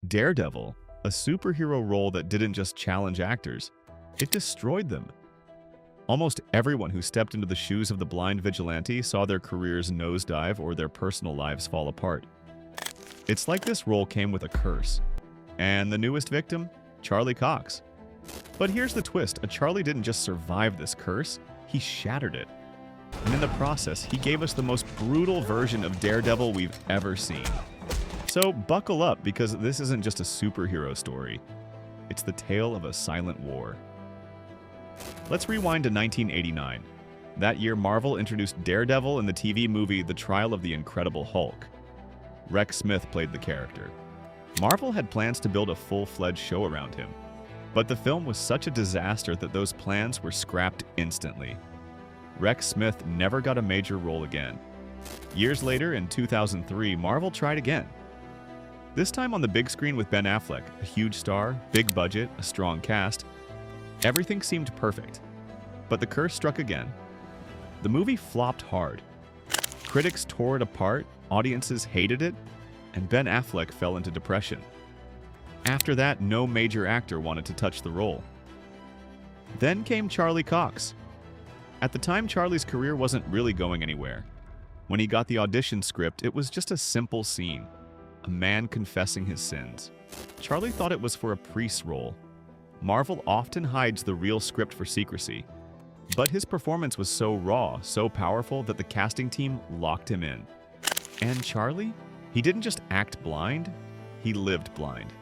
Daredevil, a superhero role that didn't just challenge actors, it destroyed them. Almost everyone who stepped into the shoes of the blind vigilante saw their careers nosedive or their personal lives fall apart. It's like this role came with a curse. And the newest victim? Charlie Cox. But here's the twist, a Charlie didn't just survive this curse, he shattered it. And in the process, he gave us the most brutal version of Daredevil we've ever seen. So buckle up, because this isn't just a superhero story. It's the tale of a silent war. Let's rewind to 1989. That year, Marvel introduced Daredevil in the TV movie The Trial of the Incredible Hulk. Rex Smith played the character. Marvel had plans to build a full-fledged show around him, but the film was such a disaster that those plans were scrapped instantly. Rex Smith never got a major role again. Years later, in 2003, Marvel tried again. This time on the big screen with Ben Affleck, a huge star, big budget, a strong cast. Everything seemed perfect. But the curse struck again. The movie flopped hard. Critics tore it apart, audiences hated it, and Ben Affleck fell into depression. After that, no major actor wanted to touch the role. Then came Charlie Cox. At the time, Charlie's career wasn't really going anywhere. When he got the audition script, it was just a simple scene. A man confessing his sins. Charlie thought it was for a priest role. Marvel often hides the real script for secrecy. But his performance was so raw, so powerful that the casting team locked him in. And Charlie? He didn't just act blind, he lived blind.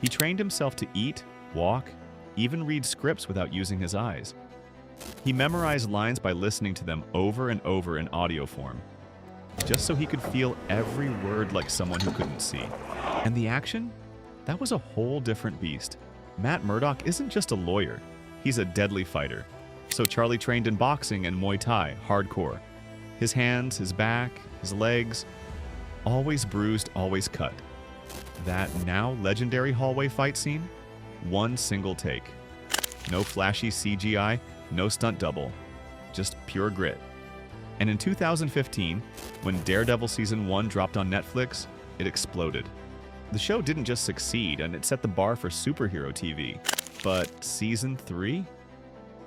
He trained himself to eat, walk, even read scripts without using his eyes. He memorized lines by listening to them over and over in audio form, just so he could feel every word like someone who couldn't see. And the action? That was a whole different beast. Matt Murdock isn't just a lawyer, he's a deadly fighter. So Charlie trained in boxing and Muay Thai, hardcore. His hands, his back, his legs, always bruised, always cut. That now legendary hallway fight scene? One single take. No flashy CGI, no stunt double. Just pure grit. And in 2015, when Daredevil Season 1 dropped on Netflix, it exploded. The show didn't just succeed, and it set the bar for superhero TV. But Season 3?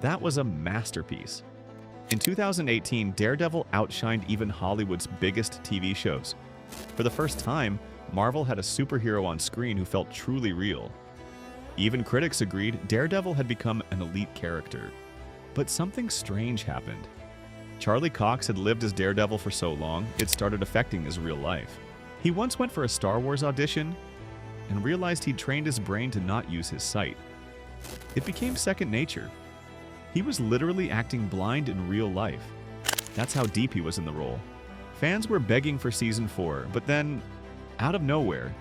That was a masterpiece. In 2018, Daredevil outshined even Hollywood's biggest TV shows. For the first time, Marvel had a superhero on screen who felt truly real. Even critics agreed Daredevil had become an elite character. But something strange happened. Charlie Cox had lived as Daredevil for so long, it started affecting his real life. He once went for a Star Wars audition and realized he'd trained his brain to not use his sight. It became second nature. He was literally acting blind in real life. That's how deep he was in the role. Fans were begging for Season 4, but then, out of nowhere,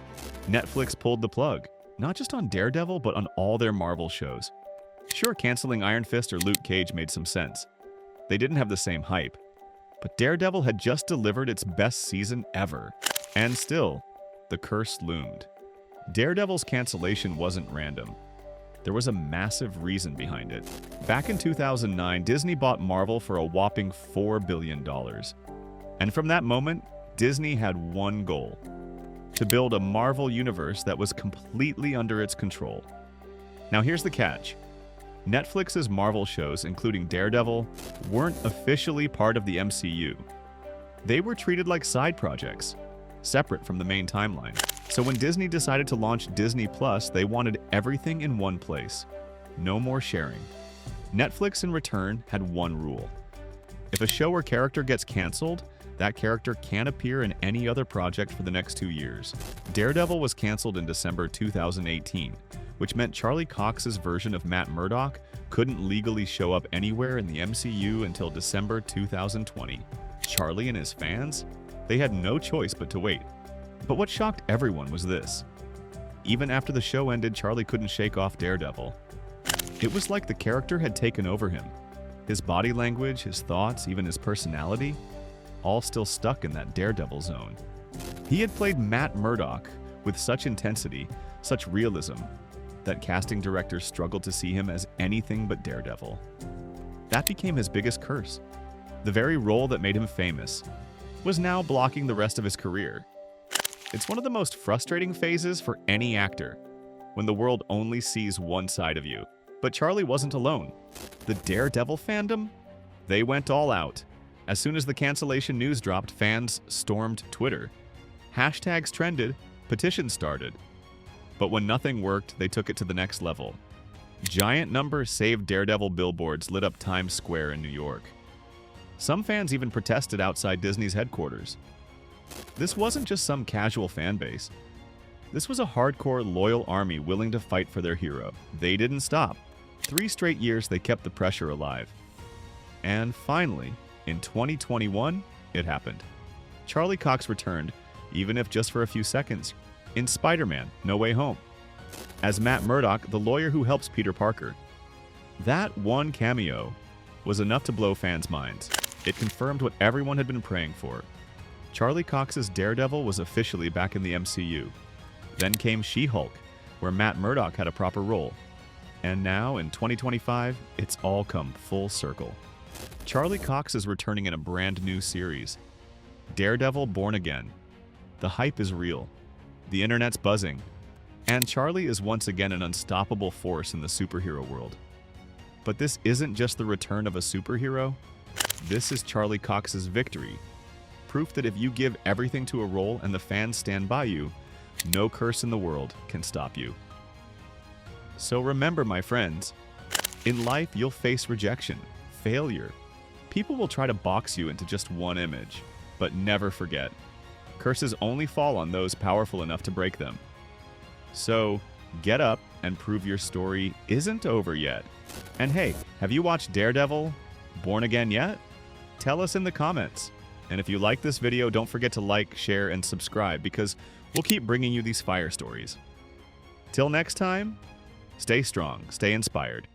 Netflix pulled the plug. Not just on Daredevil, but on all their Marvel shows. Sure, canceling Iron Fist or Luke Cage made some sense. They didn't have the same hype. But Daredevil had just delivered its best season ever. And still, the curse loomed. Daredevil's cancellation wasn't random. There was a massive reason behind it. Back in 2009, Disney bought Marvel for a whopping $4 billion. And from that moment, Disney had one goal: to build a Marvel universe that was completely under its control. Now here's the catch. Netflix's Marvel shows, including Daredevil, weren't officially part of the MCU. They were treated like side projects, separate from the main timeline. So when Disney decided to launch Disney Plus, they wanted everything in one place. No more sharing. Netflix, in return, had one rule. If a show or character gets canceled, that character can't appear in any other project for the next 2 years. Daredevil was canceled in December 2018, which meant Charlie Cox's version of Matt Murdock couldn't legally show up anywhere in the MCU until December 2020. Charlie and his fans? They had no choice but to wait. But what shocked everyone was this. Even after the show ended, Charlie couldn't shake off Daredevil. It was like the character had taken over him. His body language, his thoughts, even his personality, all still stuck in that Daredevil zone. He had played Matt Murdock with such intensity, such realism, that casting directors struggled to see him as anything but Daredevil. That became his biggest curse. The very role that made him famous was now blocking the rest of his career. It's one of the most frustrating phases for any actor, when the world only sees one side of you. But Charlie wasn't alone. The Daredevil fandom? They went all out. As soon as the cancellation news dropped, fans stormed Twitter. Hashtags trended, petitions started. But when nothing worked, they took it to the next level. Giant number Save Daredevil billboards lit up Times Square in New York. Some fans even protested outside Disney's headquarters. This wasn't just some casual fan base. This was a hardcore, loyal army willing to fight for their hero. They didn't stop. 3 straight years they kept the pressure alive. And finally, in 2021, it happened. Charlie Cox returned, even if just for a few seconds, in Spider-Man: No Way Home, as Matt Murdock, the lawyer who helps Peter Parker. That one cameo was enough to blow fans' minds. It confirmed what everyone had been praying for. Charlie Cox's Daredevil was officially back in the MCU. Then came She-Hulk, where Matt Murdock had a proper role. And now, in 2025, it's all come full circle. Charlie Cox is returning in a brand new series, Daredevil Born Again. The hype is real. The internet's buzzing. And Charlie is once again an unstoppable force in the superhero world. But this isn't just the return of a superhero. This is Charlie Cox's victory. Proof that if you give everything to a role and the fans stand by you, no curse in the world can stop you. So remember, my friends, in life you'll face rejection, failure. People will try to box you into just one image, but never forget, curses only fall on those powerful enough to break them. So get up and prove your story isn't over yet. And hey, have you watched Daredevil Born Again yet? Tell us in the comments. And if you like this video, don't forget to like, share, and subscribe, because we'll keep bringing you these fire stories. Till next time, stay strong, stay inspired,